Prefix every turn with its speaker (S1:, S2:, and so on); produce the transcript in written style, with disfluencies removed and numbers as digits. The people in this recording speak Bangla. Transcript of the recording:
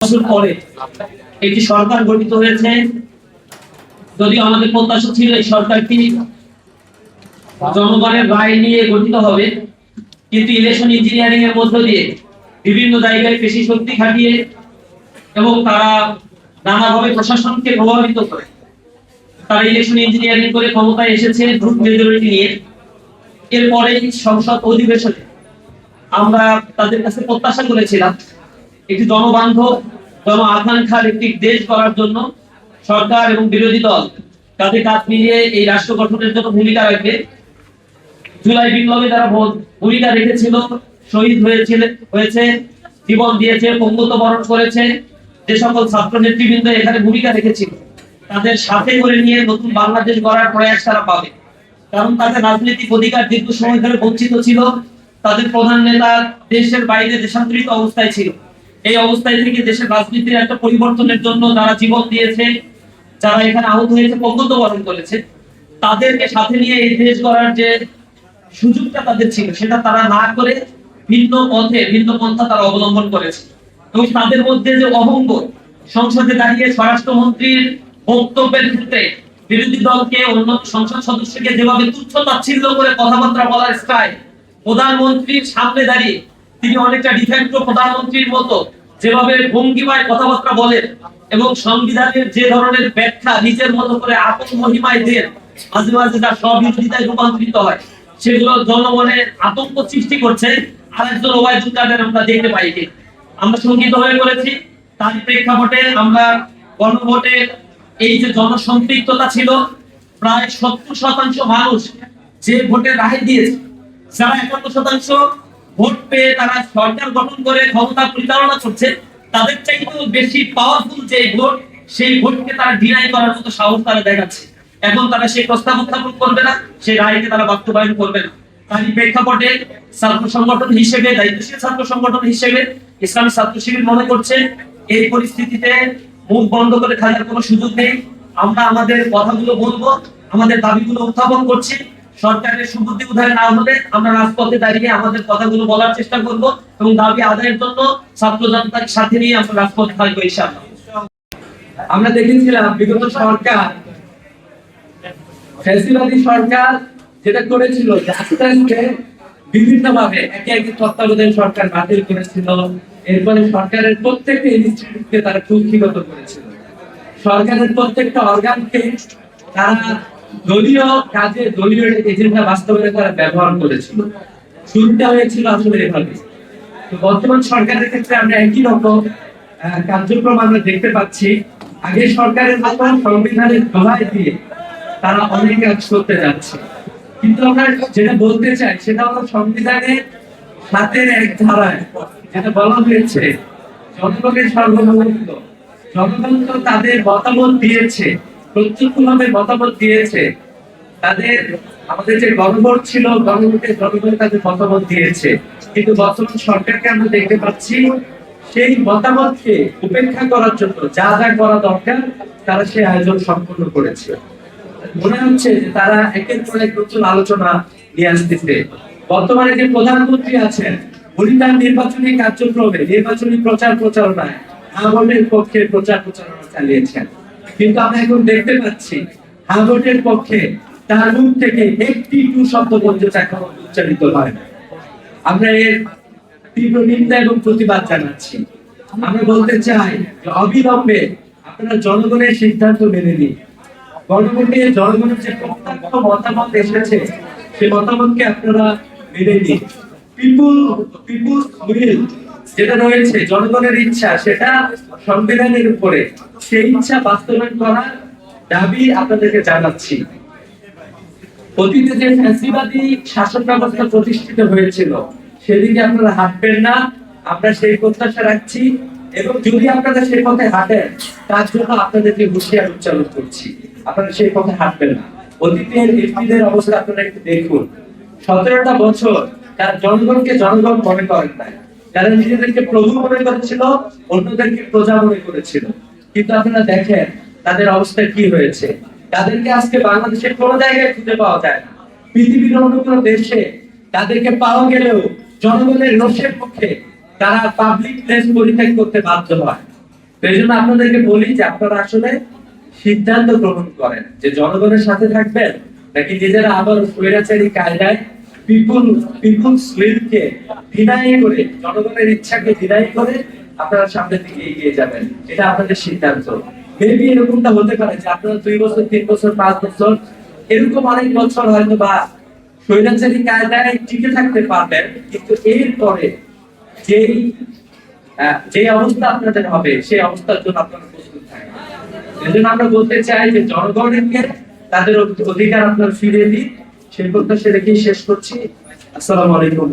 S1: বছর পরে একটি সরকার গঠিত হয়েছে। যদিও আমাদের প্রত্যাশা ছিল এই সরকারটি জনগণের রায় নিয়ে গঠিত হবে, কিন্তু ইলেকশন ইঞ্জিনিয়ারিং এর মধ্য দিয়ে বিভিন্ন জায়গায় পেশি শক্তি খাটিয়ে এবং তারা নানাভাবে প্রশাসনকে প্রভাবিত করে তারা ইলেকশন ইঞ্জিনিয়ারিং করে ক্ষমতায় এসেছে গ্রুপ মেজরিটি নিয়ে। এরপরে সংসদ অধিবেশনে আমরা তাদের কাছে প্রত্যাশা করেছিলাম একটি জনবান্ধব জন আকাঙ্ক্ষার একটি দেশ করার জন্য সরকার এবং বিরোধী দল কাঁধে কাঁধ মিলিয়ে এই রাষ্ট্র গঠনের জন্য ভূমিকা রাখবে। জুলাই বিপ্লবে তারা ভূমিকা রেখেছিল, শহীদ হয়েছে, জীবন দিয়েছে, পঙ্গুত্ব বরণ করেছে। যে সকল ছাত্র নেতৃবৃন্দ এখানে ভূমিকা রেখেছিল তাদের সাথে করে নিয়ে নতুন বাংলাদেশ গড়ার প্রয়াস তারা পাবে। কারণ তাদের রাজনৈতিক অধিকার দীর্ঘ সময় ধরে বঞ্চিত ছিল। তাদের প্রধান নেতা দেশের বাইরে দেশান্তরিত অবস্থায় ছিল। এই অবস্থায় থেকে দেশের রাজনীতির একটা পরিবর্তনের জন্য যারা জীবন দিয়েছে, যারা এখানে আহত হয়েছে, পঙ্গুত্ব বরণ করেছে, তাদেরকে সাথে নিয়ে এই দেশ গড়ার যে সুযোগটা তাদের ছিল সেটা তারা না করে ভিন্ন পথে ভিন্ন পন্থা তারা অবলম্বন করেছে। এবং তাদের মধ্যে যে অহংগ, সংসদে দাঁড়িয়ে স্বরাষ্ট্রমন্ত্রীর বক্তব্যের ক্ষেত্রে বিরোধী দলকে অন্য সংসদ সদস্যকে যেভাবে তুচ্ছ তাচ্ছিল্য করে কথাবার্তা বলার স্টাইল, প্রধানমন্ত্রীর সামনে দাঁড়িয়ে তিনি অনেকটা ডিফেক্টো প্রধানমন্ত্রীর মতো যেভাবে ভঙ্গিমায় কথাবার্তা বলেন এবং সংবিধানের যে ধরনের ব্যাখ্যা নিজের মতো করে আপন মহিমায় দেন, মাঝে মাঝে তার স্ববিরোধিতায় রূপান্তরিত হয়, সেগুলো জনমনে আতঙ্ক সৃষ্টি করছে। আরেকজন ওবায়দুল কাদের আমরা দেখতে পাই, আমরা শঙ্কিত হয়ে পড়েছি। তার প্রেক্ষাপটে আমরা গণভোটে এই যে জনসম্পৃক্ততা ছিল, প্রায় 70% মানুষ যে ভোটে রায় দিয়েছে, যারা 71% ভোট পেয়ে তারা সরকার গঠন করে ক্ষমতা পরিচালনা করছে, তাদের চাইতেও বেশি পাওয়ারফুল যে ভোট, সেই ভোটকে তারা ডিনাই করার মতো সাহস তারা দেখাচ্ছে। এখন তারা সেই প্রস্তাব উত্থাপন করবে না, সেই রায়কে তারা বাস্তবায়ন করবে না। তারই প্রেক্ষাপটে ছাত্র সংগঠন হিসেবে, দায়িত্বশীল ছাত্র সংগঠন হিসেবে ইসলামী ছাত্র শিবির মনে করছে এই পরিস্থিতিতে মুখ বন্ধ করে থাকার কোনো সুযোগ নেই। আমরা আমাদের কথাগুলো বলবো, আমাদের দাবিগুলো উত্থাপন করছি। সরকারের সুবুদ্ধি উদ্ধার না হলে আমরা রাজপথে দাঁড়িয়ে আমাদের কথাগুলো বলার চেষ্টা করব এবং দাবি আদায়ের জন্য ছাত্র জনতার সাথে নিয়ে আমরা রাজপথে থাকবো ইনশাআল্লাহ।
S2: আমরা দেখেছিলাম বিগত সরকার, ফ্যাসিবাদী সরকার যেটা করেছিল, আস্তে আস্তে বিভিন্ন ভাবে একে একে তত্ত্বাবধায়ক সরকার বাতিল করেছিল। এরপরে সরকারের প্রত্যেকটা ইনস্টিটিউটকে তারা কুক্ষিগত করেছিল। সরকারের প্রত্যেকটা অর্গানকে তারা দলীয় কাজে, দলীয় এজেন্ডা বাস্তবায়নে তারা ব্যবহার করেছিল। শুরুটা হয়েছিল আসলে এভাবে। তো বর্তমান সরকারের ক্ষেত্রে আমরা একই রকম কার্যক্রম আমরা দেখতে পাচ্ছি। আগে সরকারের মতো সংবিধানের দোহাই দিয়ে তারা অনেক কাজ করতে যাচ্ছে, কিন্তু আমরা যেটা বলতে চাই সেটা হলো সংবিধানের 7-1 ধারায় যেটা বলা হয়েছে জনগণের সার্বভৌমত্ব। জনগণ তো তাদের মতামত দিয়েছে, প্রত্যক্ষভাবে মতামত দিয়েছে। তাদের আমাদের যে গণভোট ছিল, গণভোটে জনগণ তাদের মতামত দিয়েছে, কিন্তু বর্তমান সরকারকে আমরা দেখতে পাচ্ছি সেই মতামতকে উপেক্ষা করার জন্য যা যা করা দরকার তারা সেই আয়োজন সম্পন্ন করেছে। মনে হচ্ছে যে তারা একের পর এক নতুন আলোচনা নিয়ে আসতেছে। বর্তমানে যে প্রধানমন্ত্রী আছেন উনি তার নির্বাচনী কার্যক্রমে, নির্বাচনী প্রচারণায় হাঁ-ভোটের পক্ষে প্রচারণা চালিয়েছেন, কিন্তু আমরা এখন দেখতে পাচ্ছি হাঁ-ভোটের পক্ষে তার মুখ থেকে একটি শব্দ পর্যন্ত এখন উচ্চারিত হয় না। আমরা এর তীব্র নিন্দা এবং প্রতিবাদ জানাচ্ছি। আমরা বলতে চাই যে অবিলম্বে আপনারা জনগণের সিদ্ধান্ত মেনে নিন। গণভোটে জনগণের যে প্রত্যক্ষ মতামত এসেছে সেই মতামতকে আপনারা মেনে নিন। পিপুলস উইল যেটা রয়েছে, জনগণের ইচ্ছা, সেটা সংবিধানের উপরে, সেই ইচ্ছা বাস্তবায়ন করার দাবি আপনাদেরকে জানাচ্ছি। অতীতে যে ফ্যাসিবাদী শাসন ব্যবস্থা প্রতিষ্ঠিত হয়েছিল সেদিকে আপনারা হাঁটবেন না, আমরা সেই প্রত্যাশা রাখছি। এবং যদি আপনারা সেই পথে হাঁটেন তার জন্য আপনাদেরকে হুঁশিয়ার উচ্চারণ করছি, আপনারা সেই পথে হাঁটবেন না। অতীতের এমপিদের অবস্থা আপনারা একটু দেখুন। 17টা বছর তারা জনগণকে জনগণ মনে করেন নাই, তারা নিজেদেরকে প্রভু মনে করেছিল, অন্যদেরকে প্রজা মনে করেছিল। কিন্তু আপনারা দেখেন তাদের অবস্থা কি হয়েছে। তাদেরকে আজকে বাংলাদেশের কোনো জায়গায় খুঁজে পাওয়া যায় না। পৃথিবীর অন্য কোনো দেশে তাদেরকে পাওয়া গেলেও জনগণের রোষের পক্ষে তারা পাবলিক প্লেস পরিত্যাগ করতে বাধ্য হয়। তো এই জন্য আপনাদেরকে বলি যে আপনারা আসলে সিদ্ধান্ত গ্রহণ করেন যে জনগণের সাথে থাকবেন নাকি নিজেরা আবার স্বৈরাচারী কায়দায় পিপুলস উইলকে ডিনাই করে, জনগণের ইচ্ছাকে ডিনাই করে আপনারা সামনের দিকে এগিয়ে যাবেন। এটা আপনাদের সিদ্ধান্ত। মেবি এরকমটা হতে পারে যে আপনারা 2 বছর, 3 বছর, 5 বছর, এরকম অনেক বছর হয়তো বা স্বৈরাচারী কায়দায় টিকে থাকতে পারবেন, কিন্তু এরপরে যেই যে অবস্থা আপনাদের হবে সেই অবস্থার জন্য আপনারা প্রস্তুত থাকবেন। এই জন্য আমরা বলতে চাই যে জনগণকে তাদের অধিকার আপনারা ফিরিয়ে দিন। সেই প্রত্যাশা রেখেই শেষ করছি। আসসালামু আলাইকুম।